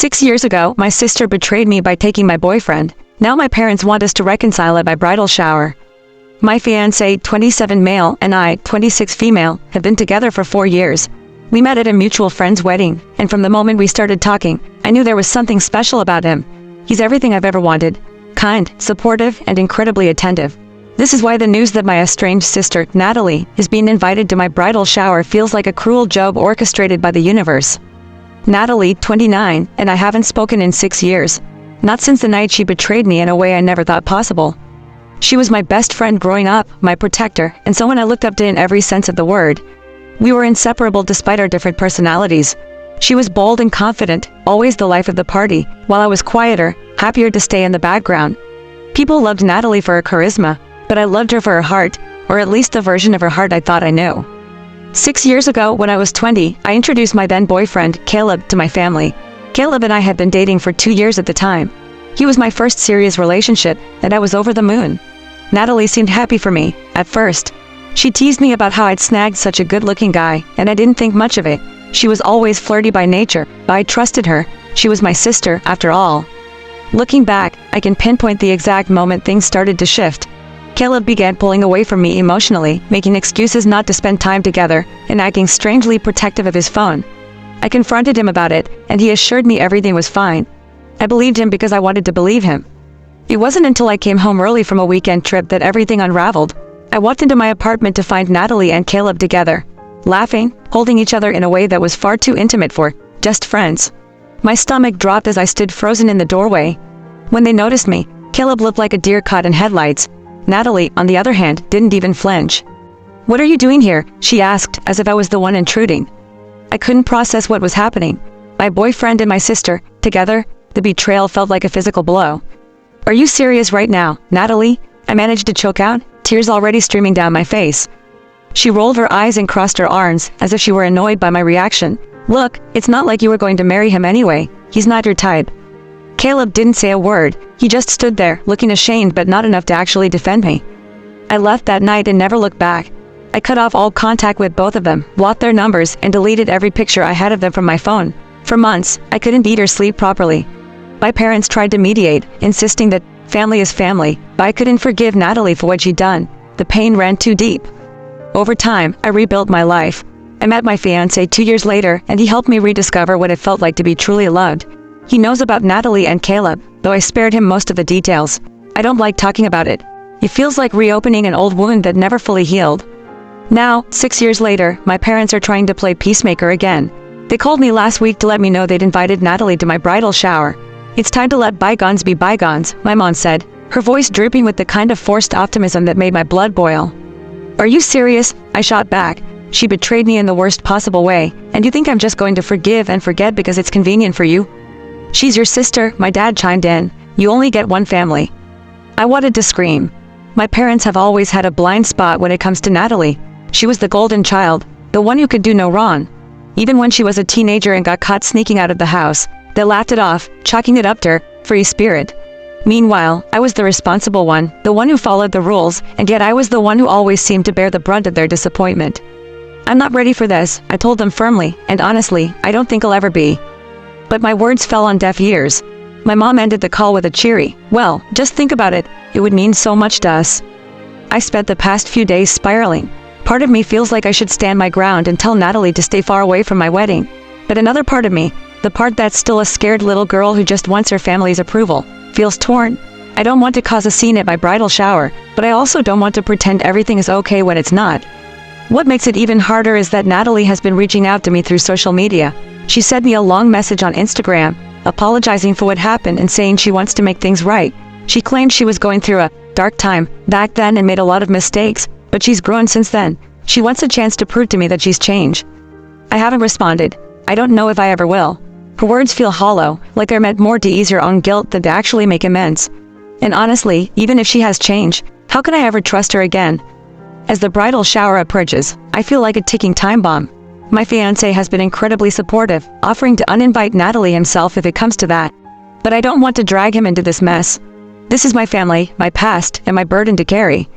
6 years ago, my sister betrayed me by taking my boyfriend. Now my parents want us to reconcile at my bridal shower. My fiancé, 27 male, and I, 26 female, have been together for 4 years. We met at a mutual friend's wedding, and from the moment we started talking, I knew there was something special about him. He's everything I've ever wanted. Kind, supportive, and incredibly attentive. This is why the news that my estranged sister, Natalie, is being invited to my bridal shower feels like a cruel job orchestrated by the universe. Natalie, 29, and I haven't spoken in 6 years. Not since the night she betrayed me in a way I never thought possible. She was my best friend growing up, my protector, and someone I looked up to in every sense of the word. We were inseparable despite our different personalities. She was bold and confident, always the life of the party, while I was quieter, happier to stay in the background. People loved Natalie for her charisma, but I loved her for her heart, or at least the version of her heart I thought I knew. 6 years ago, when I was 20, I introduced my then boyfriend, Caleb, to my family. Caleb and I had been dating for 2 years at the time. He was my first serious relationship, and I was over the moon. Natalie seemed happy for me, at first. She teased me about how I'd snagged such a good-looking guy, and I didn't think much of it. She was always flirty by nature, but I trusted her. She was my sister, after all. Looking back, I can pinpoint the exact moment things started to shift. Caleb began pulling away from me emotionally, making excuses not to spend time together, and acting strangely protective of his phone. I confronted him about it, and he assured me everything was fine. I believed him because I wanted to believe him. It wasn't until I came home early from a weekend trip that everything unraveled. I walked into my apartment to find Natalie and Caleb together, laughing, holding each other in a way that was far too intimate for just friends. My stomach dropped as I stood frozen in the doorway. When they noticed me, Caleb looked like a deer caught in headlights. Natalie, on the other hand, didn't even flinch. "What are you doing here?" she asked, as if I was the one intruding. I couldn't process what was happening. My boyfriend and my sister, together, the betrayal felt like a physical blow. "Are you serious right now, Natalie?" I managed to choke out, tears already streaming down my face. She rolled her eyes and crossed her arms, as if she were annoyed by my reaction. "Look, it's not like you were going to marry him anyway. He's not your type." Caleb didn't say a word. He just stood there, looking ashamed but not enough to actually defend me. I left that night and never looked back. I cut off all contact with both of them, blocked their numbers, and deleted every picture I had of them from my phone. For months, I couldn't eat or sleep properly. My parents tried to mediate, insisting that family is family, but I couldn't forgive Natalie for what she'd done. The pain ran too deep. Over time, I rebuilt my life. I met my fiancé 2 years later, and he helped me rediscover what it felt like to be truly loved. He knows about Natalie and Caleb, though I spared him most of the details. I don't like talking about it. It feels like reopening an old wound that never fully healed. Now, 6 years later, my parents are trying to play peacemaker again. They called me last week to let me know they'd invited Natalie to my bridal shower. "It's time to let bygones be bygones," my mom said, her voice drooping with the kind of forced optimism that made my blood boil. "Are you serious?" I shot back. "She betrayed me in the worst possible way, and you think I'm just going to forgive and forget because it's convenient for you?" "She's your sister," my dad chimed in. "You only get one family." I wanted to scream. My parents have always had a blind spot when it comes to Natalie. She was the golden child, the one who could do no wrong. Even when she was a teenager and got caught sneaking out of the house, they laughed it off, chalking it up to her free spirit. Meanwhile, I was the responsible one, the one who followed the rules, and yet I was the one who always seemed to bear the brunt of their disappointment. "I'm not ready for this," I told them firmly, and honestly, I don't think I'll ever be. But my words fell on deaf ears. My mom ended the call with a cheery, "Well, just think about it. It would mean so much to us." I spent the past few days spiraling. Part of me feels like I should stand my ground and tell Natalie to stay far away from my wedding. But another part of me, the part that's still a scared little girl who just wants her family's approval, feels torn. I don't want to cause a scene at my bridal shower, but I also don't want to pretend everything is okay when it's not. What makes it even harder is that Natalie has been reaching out to me through social media. She sent me a long message on Instagram, apologizing for what happened and saying she wants to make things right. She claimed she was going through a dark time back then and made a lot of mistakes, but she's grown since then. She wants a chance to prove to me that she's changed. I haven't responded. I don't know if I ever will. Her words feel hollow, like they're meant more to ease her own guilt than to actually make amends. And honestly, even if she has changed, how can I ever trust her again? As the bridal shower approaches, I feel like a ticking time bomb. My fiancé has been incredibly supportive, offering to uninvite Natalie himself if it comes to that. But I don't want to drag him into this mess. This is my family, my past, and my burden to carry.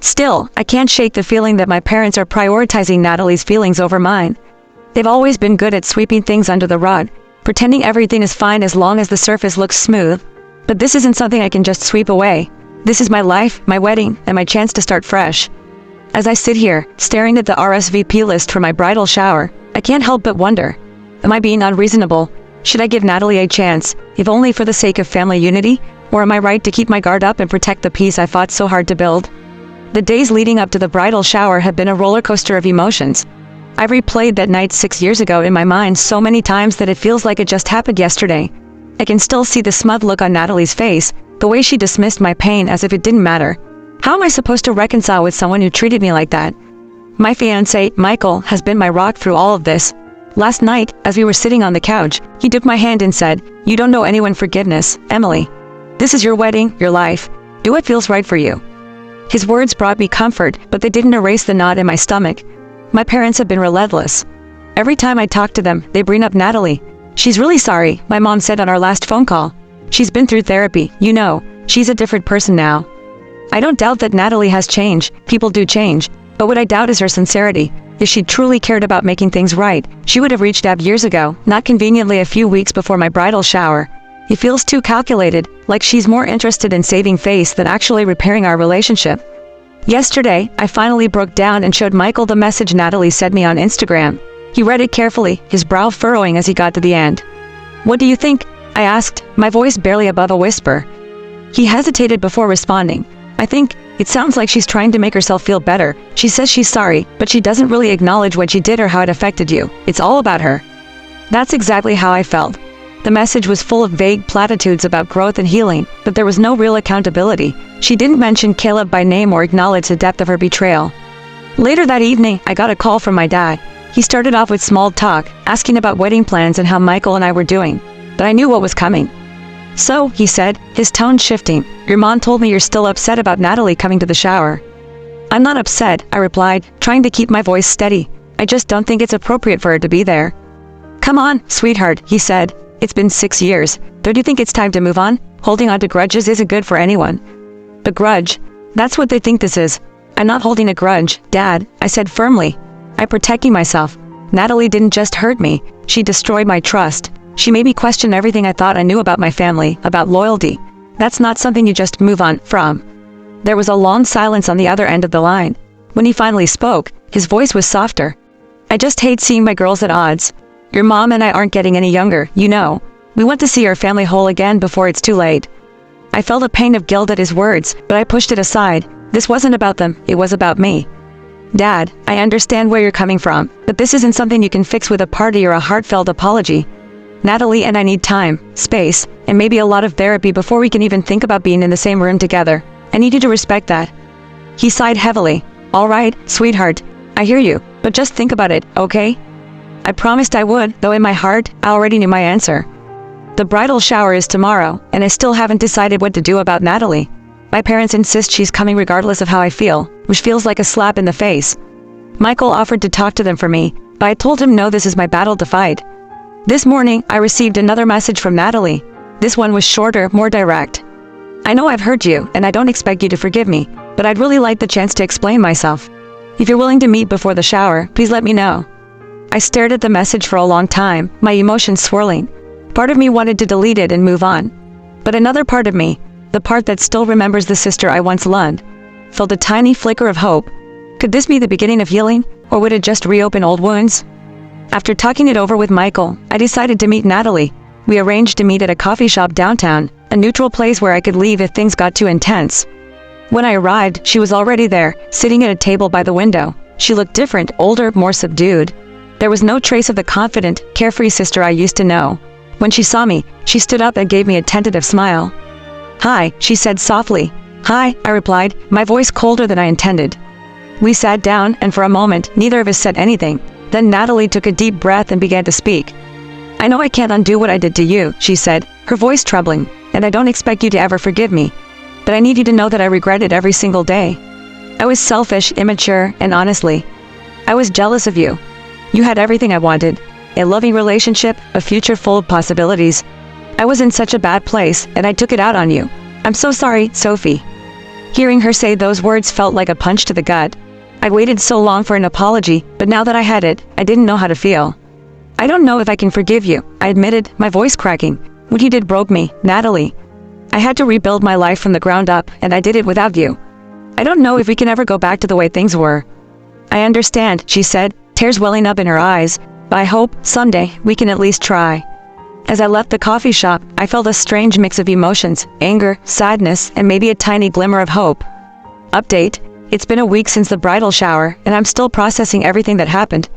Still, I can't shake the feeling that my parents are prioritizing Natalie's feelings over mine. They've always been good at sweeping things under the rug, pretending everything is fine as long as the surface looks smooth. But this isn't something I can just sweep away. This is my life, my wedding, and my chance to start fresh. As I sit here, staring at the RSVP list for my bridal shower, I can't help but wonder, am I being unreasonable? Should I give Natalie a chance, if only for the sake of family unity? Or am I right to keep my guard up and protect the peace I fought so hard to build? The days leading up to the bridal shower have been a roller coaster of emotions. I've replayed that night 6 years ago in my mind so many times that it feels like it just happened yesterday. I can still see the smug look on Natalie's face, the way she dismissed my pain as if it didn't matter. How am I supposed to reconcile with someone who treated me like that? My fiancé, Michael, has been my rock through all of this. Last night, as we were sitting on the couch, he took my hand and said, "You don't know anyone forgiveness, Emily. This is your wedding, your life. Do what feels right for you." His words brought me comfort, but they didn't erase the knot in my stomach. My parents have been relentless. Every time I talk to them, they bring up Natalie. "She's really sorry," my mom said on our last phone call. "She's been through therapy, you know. She's a different person now." I don't doubt that Natalie has changed. People do change. But what I doubt is her sincerity. If she truly cared about making things right, she would have reached out years ago, not conveniently a few weeks before my bridal shower. It feels too calculated, like she's more interested in saving face than actually repairing our relationship. Yesterday, I finally broke down and showed Michael the message Natalie sent me on Instagram. He read it carefully, his brow furrowing as he got to the end. "What do you think?" I asked, my voice barely above a whisper. He hesitated before responding. "I think it sounds like she's trying to make herself feel better. She says she's sorry, but she doesn't really acknowledge what she did or how it affected you. It's all about her." That's exactly how I felt. The message was full of vague platitudes about growth and healing, but there was no real accountability. She didn't mention Caleb by name or acknowledge the depth of her betrayal. Later that evening, I got a call from my dad. He started off with small talk, asking about wedding plans and how Michael and I were doing. But I knew what was coming. "So," he said, his tone shifting, "your mom told me you're still upset about Natalie coming to the shower." "I'm not upset," I replied, trying to keep my voice steady. "I just don't think it's appropriate for her to be there." "Come on, sweetheart," he said. "It's been 6 years. Don't you think it's time to move on? Holding on to grudges isn't good for anyone." "A grudge? That's what they think this is." "I'm not holding a grudge, Dad," I said firmly. "I'm protecting myself. Natalie didn't just hurt me, she destroyed my trust. She made me question everything I thought I knew about my family, about loyalty. That's not something you just move on from." There was a long silence on the other end of the line. When he finally spoke, his voice was softer. "I just hate seeing my girls at odds. Your mom and I aren't getting any younger, you know. We want to see our family whole again before it's too late." I felt a pain of guilt at his words, but I pushed it aside. This wasn't about them, it was about me. "Dad, I understand where you're coming from, but this isn't something you can fix with a party or a heartfelt apology. Natalie and I need time, space, and maybe a lot of therapy before we can even think about being in the same room together. I need you to respect that." He sighed heavily. "All right, sweetheart, I hear you, but just think about it, okay?" I promised I would, though in my heart, I already knew my answer. The bridal shower is tomorrow, and I still haven't decided what to do about Natalie. My parents insist she's coming regardless of how I feel, which feels like a slap in the face. Michael offered to talk to them for me, but I told him no, this is my battle to fight. This morning, I received another message from Natalie. This one was shorter, more direct. "I know I've hurt you, and I don't expect you to forgive me, but I'd really like the chance to explain myself. If you're willing to meet before the shower, please let me know." I stared at the message for a long time, my emotions swirling. Part of me wanted to delete it and move on. But another part of me, the part that still remembers the sister I once loved, felt a tiny flicker of hope. Could this be the beginning of healing, or would it just reopen old wounds? After talking it over with Michael, I decided to meet Natalie. We arranged to meet at a coffee shop downtown, a neutral place where I could leave if things got too intense. When I arrived, she was already there, sitting at a table by the window. She looked different, older, more subdued. There was no trace of the confident, carefree sister I used to know. When she saw me, she stood up and gave me a tentative smile. "Hi," she said softly. "Hi," I replied, my voice colder than I intended. We sat down, and for a moment, neither of us said anything. Then Natalie took a deep breath and began to speak. "I know I can't undo what I did to you," she said, her voice trembling, "and I don't expect you to ever forgive me. But I need you to know that I regret it every single day. I was selfish, immature, and honestly, I was jealous of you. You had everything I wanted. A loving relationship, a future full of possibilities. I was in such a bad place, and I took it out on you. I'm so sorry, Sophie." Hearing her say those words felt like a punch to the gut. I waited so long for an apology, but now that I had it, I didn't know how to feel. I don't know if I can forgive you, I admitted, my voice cracking. What you did broke me, Natalie. I had to rebuild my life from the ground up, and I did it without you. I don't know if we can ever go back to the way things were. I understand, she said, tears welling up in her eyes, but I hope, someday, we can at least try. As I left the coffee shop, I felt a strange mix of emotions, anger, sadness, and maybe a tiny glimmer of hope. Update: it's been a week since the bridal shower, and I'm still processing everything that happened.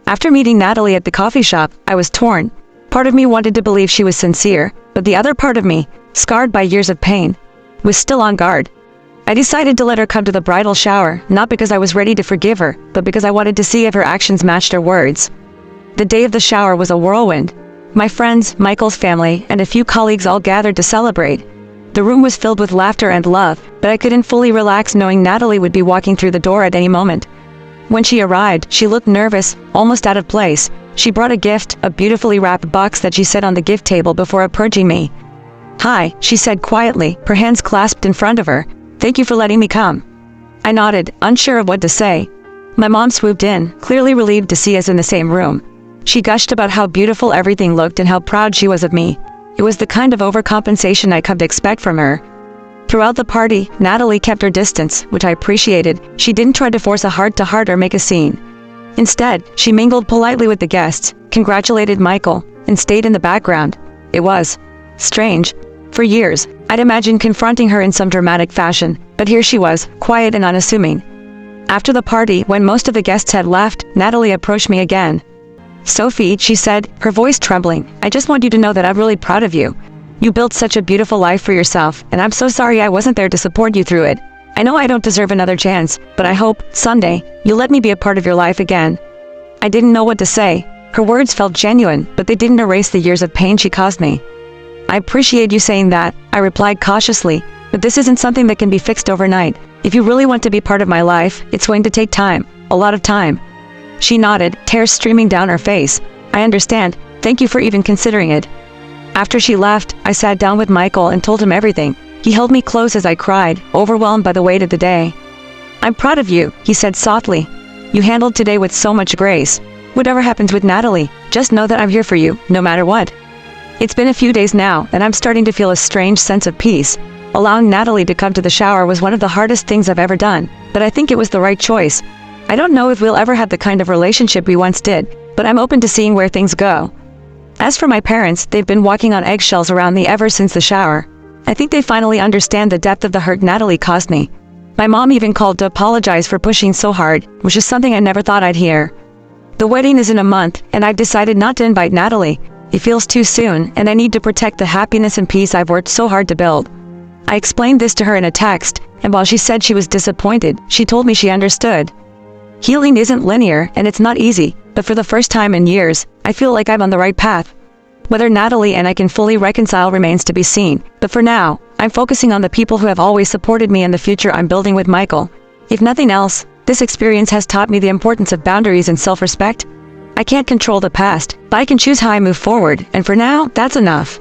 After meeting Natalie at the coffee shop, I was torn. Part of me wanted to believe she was sincere, but the other part of me, scarred by years of pain, was still on guard. I decided to let her come to the bridal shower, not because I was ready to forgive her, but because I wanted to see if her actions matched her words. The day of the shower was a whirlwind. My friends, Michael's family, and a few colleagues all gathered to celebrate. The room was filled with laughter and love, but I couldn't fully relax knowing Natalie would be walking through the door at any moment. When she arrived, she looked nervous, almost out of place. She brought a gift, a beautifully wrapped box that she set on the gift table before approaching me. "Hi," she said quietly, her hands clasped in front of her. "Thank you for letting me come." I nodded, unsure of what to say. My mom swooped in, clearly relieved to see us in the same room. She gushed about how beautiful everything looked and how proud she was of me. It was the kind of overcompensation I come to expect from her. Throughout the party, Natalie kept her distance, which I appreciated. She didn't try to force a heart-to-heart or make a scene. Instead, she mingled politely with the guests, congratulated Michael, and stayed in the background. It was strange. For years, I'd imagined confronting her in some dramatic fashion, but here she was, quiet and unassuming. After the party, when most of the guests had left, Natalie approached me again. "Sophie," she said, her voice trembling, "I just want you to know that I'm really proud of you. You built such a beautiful life for yourself, and I'm so sorry I wasn't there to support you through it. I know I don't deserve another chance, but I hope, someday, you'll let me be a part of your life again." I didn't know what to say. Her words felt genuine, but they didn't erase the years of pain she caused me. "I appreciate you saying that," I replied cautiously, "but this isn't something that can be fixed overnight. If you really want to be part of my life, it's going to take time, a lot of time." She nodded, tears streaming down her face. "I understand. Thank you for even considering it." After she left, I sat down with Michael and told him everything. He held me close as I cried, overwhelmed by the weight of the day. "I'm proud of you," he said softly. "You handled today with so much grace. Whatever happens with Natalie, just know that I'm here for you, no matter what." It's been a few days now, and I'm starting to feel a strange sense of peace. Allowing Natalie to come to the shower was one of the hardest things I've ever done, but I think it was the right choice. I don't know if we'll ever have the kind of relationship we once did, but I'm open to seeing where things go. As for my parents, they've been walking on eggshells around me ever since the shower. I think they finally understand the depth of the hurt Natalie caused me. My mom even called to apologize for pushing so hard, which is something I never thought I'd hear. The wedding is in a month, and I've decided not to invite Natalie. It feels too soon, and I need to protect the happiness and peace I've worked so hard to build. I explained this to her in a text, and while she said she was disappointed, she told me she understood. Healing isn't linear, and it's not easy, but for the first time in years, I feel like I'm on the right path. Whether Natalie and I can fully reconcile remains to be seen, but for now, I'm focusing on the people who have always supported me and the future I'm building with Michael. If nothing else, this experience has taught me the importance of boundaries and self-respect. I can't control the past, but I can choose how I move forward, and for now, that's enough.